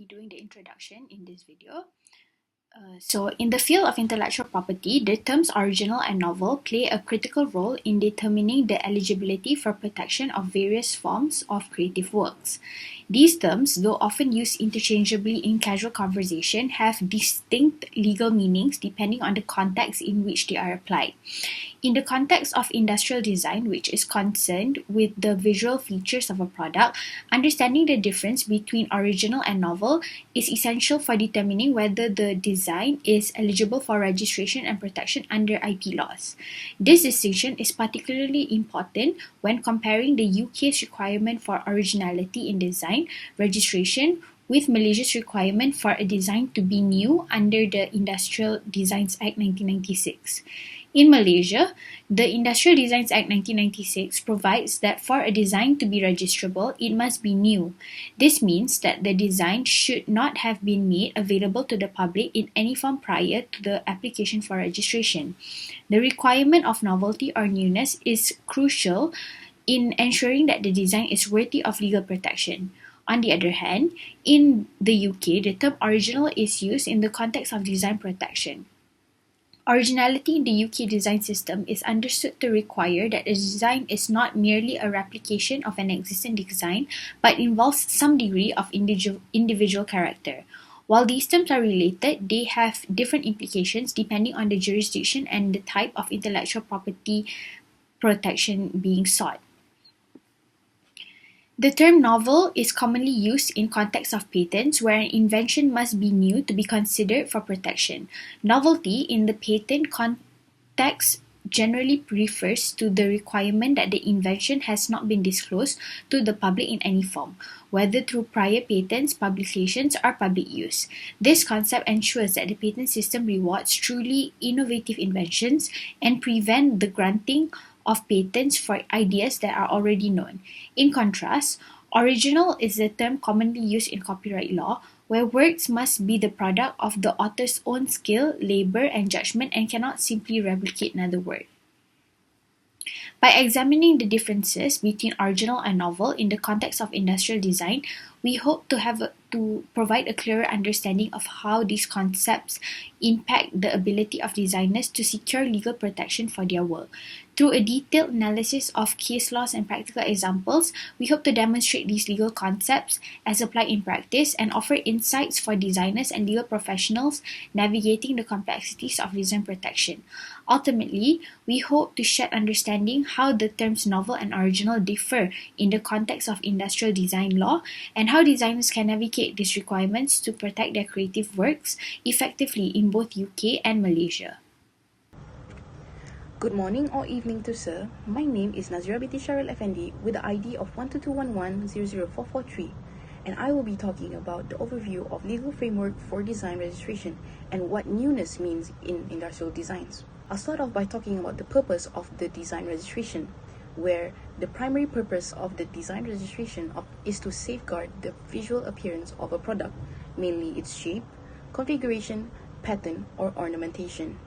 be doing the introduction in this video. So in the field of intellectual property, the terms original and novel play a critical role in determining the eligibility for protection of various forms of creative works. These terms, though often used interchangeably in casual conversation, have distinct legal meanings depending on the context in which they are applied. In the context of industrial design, which is concerned with the visual features of a product, understanding the difference between original and novel is essential for determining whether the design is eligible for registration and protection under IP laws. This distinction is particularly important when comparing the UK's requirement for originality in design registration with Malaysia's requirement for a design to be new under the Industrial Designs Act 1996. In Malaysia, the Industrial Designs Act 1996 provides that for a design to be registrable, it must be new. This means that the design should not have been made available to the public in any form prior to the application for registration. The requirement of novelty or newness is crucial in ensuring that the design is worthy of legal protection. On the other hand, in the UK, the term original is used in the context of design protection. Originality in the UK design system is understood to require that a design is not merely a replication of an existing design, but involves some degree of individual character. While these terms are related, they have different implications depending on the jurisdiction and the type of intellectual property protection being sought. The term novel is commonly used in context of patents where an invention must be new to be considered for protection. Novelty in the patent context generally refers to the requirement that the invention has not been disclosed to the public in any form, whether through prior patents, publications, or public use. This concept ensures that the patent system rewards truly innovative inventions and prevents the granting of patents for ideas that are already known. In contrast, original is the term commonly used in copyright law, where works must be the product of the author's own skill, labor, and judgment and cannot simply replicate another work. By examining the differences between original and novel in the context of industrial design, we hope to provide a clearer understanding of how these concepts impact the ability of designers to secure legal protection for their work. Through a detailed analysis of case laws and practical examples, we hope to demonstrate these legal concepts as applied in practice and offer insights for designers and legal professionals navigating the complexities of design protection. Ultimately, we hope to shed understanding how the terms novel and original differ in the context of industrial design law and how designers can navigate these requirements to protect their creative works effectively in both UK and Malaysia. Good morning or evening to sir. My name is Nazira binti Sharil Effendi with the ID of 12211-00443, and I will be talking about the overview of legal framework for design registration and what newness means in industrial designs. I'll start off by talking about the purpose of the design registration, where the primary purpose of the design registration is to safeguard the visual appearance of a product, mainly its shape, configuration, pattern, or ornamentation.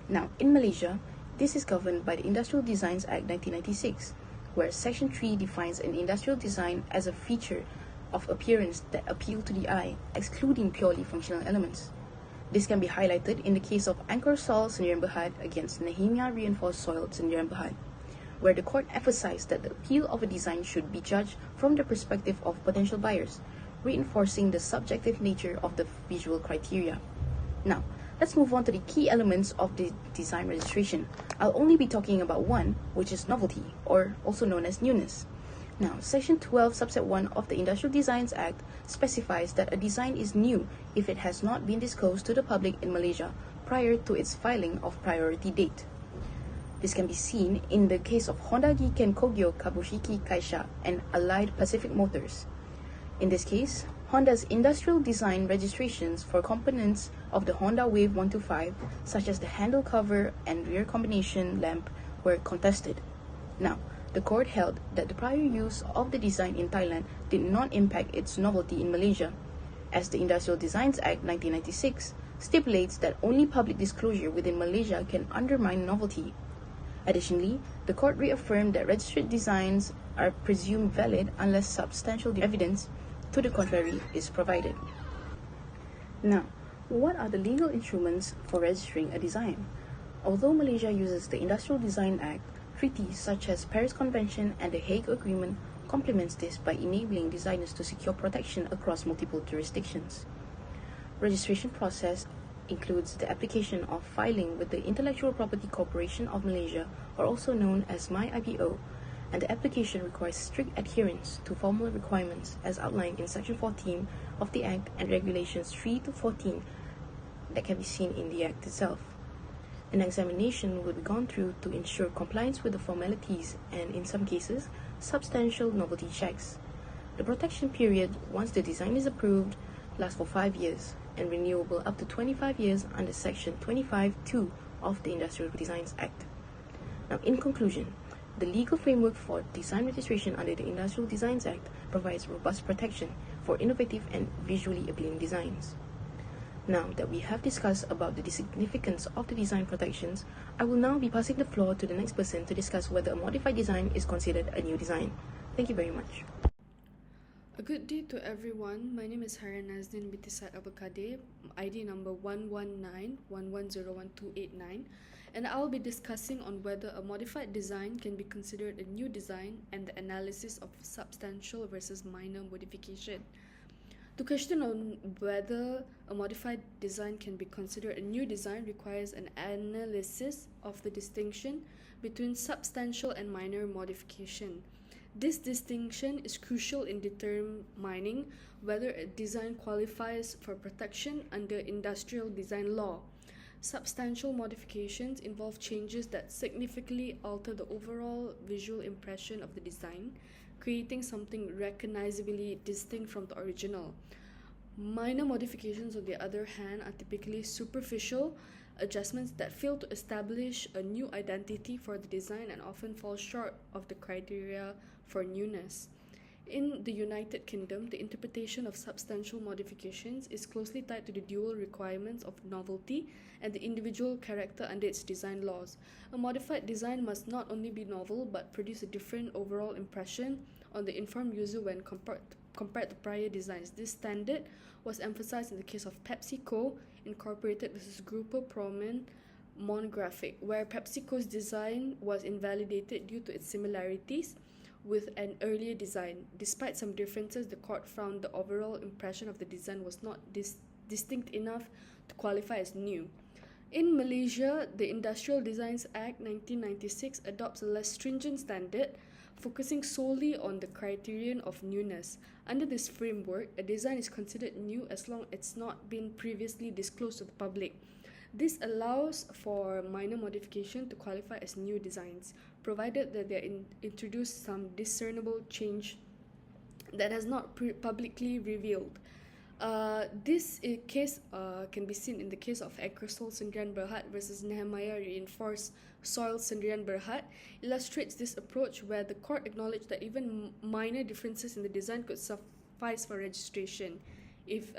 Now, in Malaysia, this is governed by the Industrial Designs Act 1996, where Section 3 defines an industrial design as a feature of appearance that appeal to the eye, excluding purely functional elements. This can be highlighted in the case of Angkor Soil Sendirian Berhad against Nehemia Reinforced Soil Sendirian Berhad, where the court emphasized that the appeal of a design should be judged from the perspective of potential buyers, reinforcing the subjective nature of the visual criteria. Now, let's move on to the key elements of the design registration. I'll only be talking about one, which is novelty, or also known as newness. Now, Section 12, Subset 1 of the Industrial Designs Act specifies that a design is new if it has not been disclosed to the public in Malaysia prior to its filing of priority date. This can be seen in the case of Honda Giken Kogyo Kabushiki Kaisha and Allied Pacific Motors. In this case, Honda's industrial design registrations for components of the Honda Wave 125, such as the handle cover and rear combination lamp, were contested. Now, the court held that the prior use of the design in Thailand did not impact its novelty in Malaysia, as the Industrial Designs Act 1996 stipulates that only public disclosure within Malaysia can undermine novelty. Additionally, the court reaffirmed that registered designs are presumed valid unless substantial evidence to the contrary is provided. Now, what are the legal instruments for registering a design? Although Malaysia uses the Industrial Design Act, treaties such as Paris Convention and the Hague Agreement complements this by enabling designers to secure protection across multiple jurisdictions. Registration process includes the application of filing with the Intellectual Property Corporation of Malaysia, or also known as MyIPO, and the application requires strict adherence to formal requirements as outlined in Section 14 of the Act and Regulations 3 to 14 that can be seen in the Act itself. An examination will be gone through to ensure compliance with the formalities and, in some cases, substantial novelty checks. The protection period, once the design is approved, lasts for 5 years and renewable up to 25 years under Section 25(2) of the Industrial Designs Act. Now, in conclusion, the legal framework for design registration under the Industrial Designs Act provides robust protection for innovative and visually appealing designs. Now that we have discussed about the significance of the design protections, I will now be passing the floor to the next person to discuss whether a modified design is considered a new design. Thank you very much. A good day to everyone. My name is Haran Nazdin Bitisat Abakade, ID number 11911011289, and I will be discussing on whether a modified design can be considered a new design and the analysis of substantial versus minor modification. The question on whether a modified design can be considered a new design requires an analysis of the distinction between substantial and minor modification. This distinction is crucial in determining whether a design qualifies for protection under industrial design law. Substantial modifications involve changes that significantly alter the overall visual impression of the design, creating something recognizably distinct from the original. Minor modifications, on the other hand, are typically superficial adjustments that fail to establish a new identity for the design and often fall short of the criteria for newness. In the United Kingdom, the interpretation of substantial modifications is closely tied to the dual requirements of novelty and the individual character under its design laws. A modified design must not only be novel but produce a different overall impression on the informed user when compared to prior designs. This standard was emphasized in the case of PepsiCo Incorporated versus Grupo Promen monographic, where PepsiCo's design was invalidated due to its similarities with an earlier design. Despite some differences, the court found the overall impression of the design was not distinct enough to qualify as new. In Malaysia, the Industrial Designs Act 1996 adopts a less stringent standard, focusing solely on the criterion of newness. Under this framework, a design is considered new as long as it's not been previously disclosed to the public. This allows for minor modification to qualify as new designs, provided that they introduce some discernible change that has not publicly revealed. This case can be seen in the case of Agrosol Sendirian Berhad versus Nehemiah Reinforced Soil Sendirian Berhad. Illustrates this approach where the court acknowledged that even minor differences in the design could suffice for registration if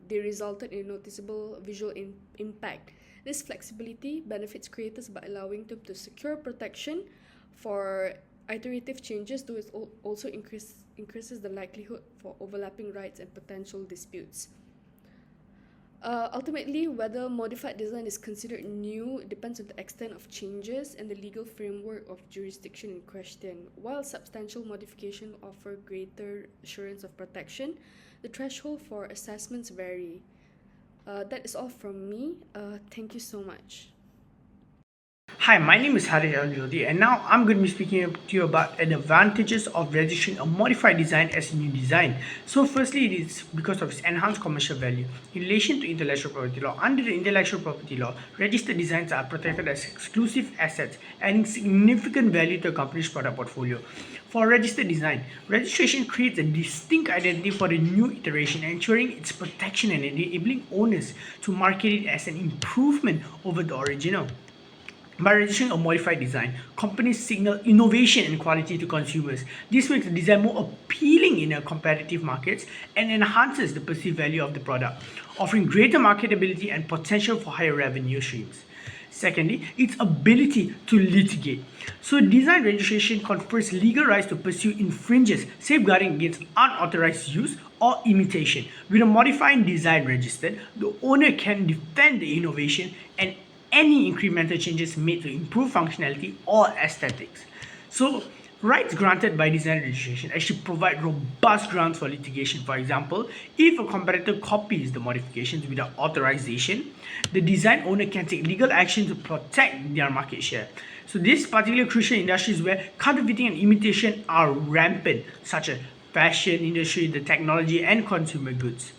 they resulted in a noticeable visual impact. This flexibility benefits creators by allowing them to secure protection for iterative changes, though it also increases the likelihood for overlapping rights and potential disputes. Ultimately, whether modified design is considered new depends on the extent of changes and the legal framework of jurisdiction in question. While substantial modification offer greater assurance of protection, the threshold for assessments vary. That is all from me. Thank you so much. Hi, my name is Harish Aljodi, and now I'm going to be speaking to you about the advantages of registering a modified design as a new design. So firstly, it is because of its enhanced commercial value. In relation to intellectual property law, under the intellectual property law, registered designs are protected as exclusive assets, adding significant value to a company's product portfolio. For registered design, registration creates a distinct identity for the new iteration, ensuring its protection and enabling owners to market it as an improvement over the original. By registering a modified design, companies signal innovation and quality to consumers. This makes the design more appealing in a competitive markets and enhances the perceived value of the product, offering greater marketability and potential for higher revenue streams. Secondly, its ability to litigate. So design registration confers legal rights to pursue infringers, safeguarding against unauthorized use or imitation. With a modified design registered, the owner can defend the innovation and any incremental changes made to improve functionality or aesthetics. So, rights granted by design registration actually provide robust grounds for litigation. For example, if a competitor copies the modifications without authorization, the design owner can take legal action to protect their market share. So, this particular crucial industries where counterfeiting and imitation are rampant, such as fashion industry, the technology, and consumer goods.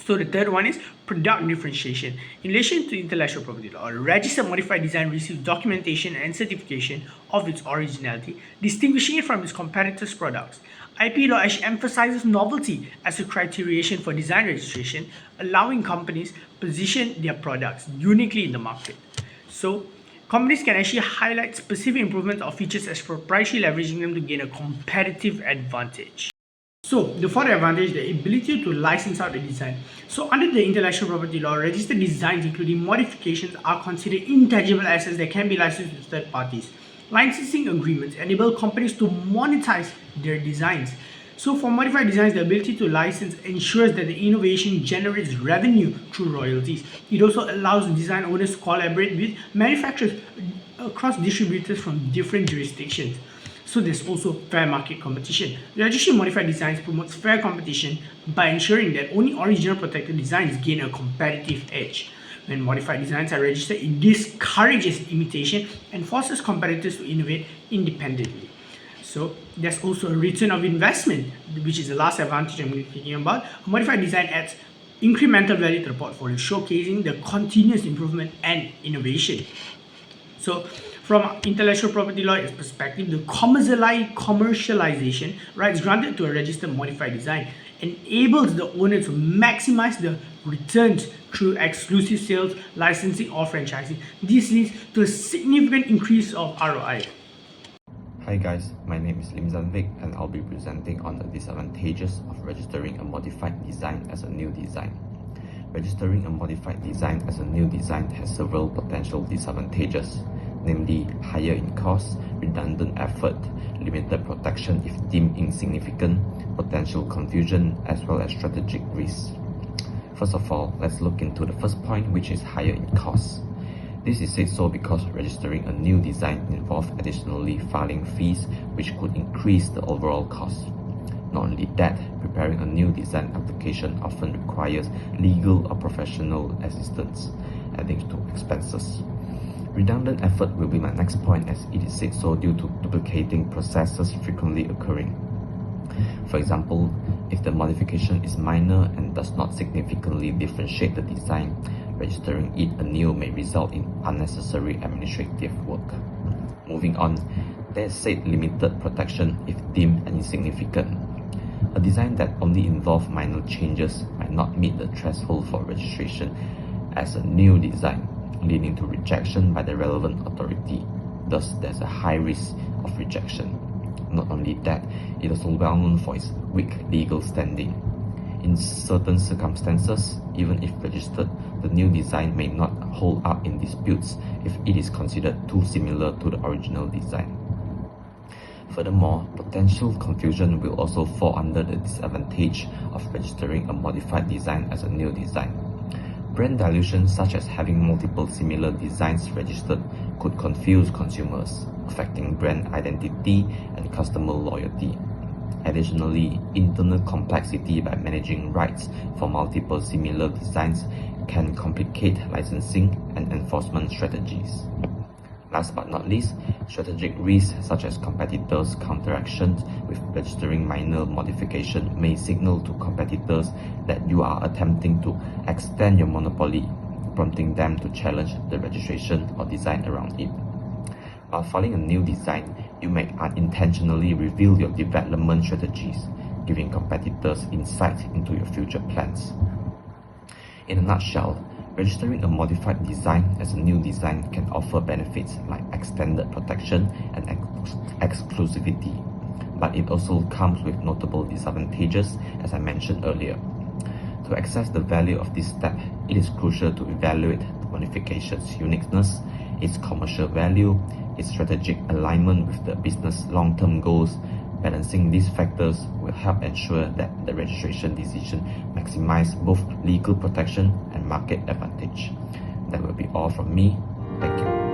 So the third one is product differentiation. In relation to intellectual property law, a registered modified design receives documentation and certification of its originality, distinguishing it from its competitors' products. IP law actually emphasizes novelty as a criterion for design registration, allowing companies position their products uniquely in the market. So companies can actually highlight specific improvements or features as proprietary, leveraging them to gain a competitive advantage. So the fourth advantage, the ability to license out the design. So under the intellectual property law, registered designs including modifications are considered intangible assets that can be licensed to third parties. Licensing agreements enable companies to monetize their designs. So for modified designs, the ability to license ensures that the innovation generates revenue through royalties. It also allows design owners to collaborate with manufacturers across distributors from different jurisdictions. So there's also fair market competition. Registering modified designs promotes fair competition by ensuring that only original protected designs gain a competitive edge. When modified designs are registered, it discourages imitation and forces competitors to innovate independently. So there's also a return of investment, which is the last advantage I'm thinking about. A modified design adds incremental value to the portfolio, showcasing the continuous improvement and innovation. So from intellectual property lawyer's perspective, the commercialization rights granted to a registered modified design enables the owner to maximize the returns through exclusive sales, licensing, or franchising. This leads to a significant increase of ROI. Hi guys, my name is Lim Zanvik and I'll be presenting on the disadvantages of registering a modified design as a new design. Registering a modified design as a new design has several potential disadvantages, namely higher in cost, redundant effort, limited protection if deemed insignificant, potential confusion, as well as strategic risks. First of all, let's look into the first point, which is higher in cost. This is said so because registering a new design involves additionally filing fees, which could increase the overall cost. Not only that, preparing a new design application often requires legal or professional assistance, adding to expenses. Redundant effort will be my next point, as it is said so due to duplicating processes frequently occurring. For example, if the modification is minor and does not significantly differentiate the design, registering it anew may result in unnecessary administrative work. Moving on, there is said limited protection if deemed insignificant. A design that only involves minor changes might not meet the threshold for registration as a new design, leading to rejection by the relevant authority. Thus, there's a high risk of rejection. Not only that, it is also well known for its weak legal standing. In certain circumstances, even if registered, the new design may not hold up in disputes if it is considered too similar to the original design. Furthermore, potential confusion will also fall under the disadvantage of registering a modified design as a new design. Brand dilution, such as having multiple similar designs registered, could confuse consumers, affecting brand identity and customer loyalty. Additionally, internal complexity by managing rights for multiple similar designs can complicate licensing and enforcement strategies. Last but not least, strategic risks such as competitors' counteractions with registering minor modification may signal to competitors that you are attempting to extend your monopoly, prompting them to challenge the registration or design around it. While filing a new design, you may unintentionally reveal your development strategies, giving competitors insight into your future plans. In a nutshell, registering a modified design as a new design can offer benefits like extended protection and exclusivity, but it also comes with notable disadvantages, as I mentioned earlier. To assess the value of this step, it is crucial to evaluate the modification's uniqueness, its commercial value, its strategic alignment with the business long-term goals, Balancing these factors will help ensure that the registration decision maximizes both legal protection and market advantage. That will be all from me. Thank you.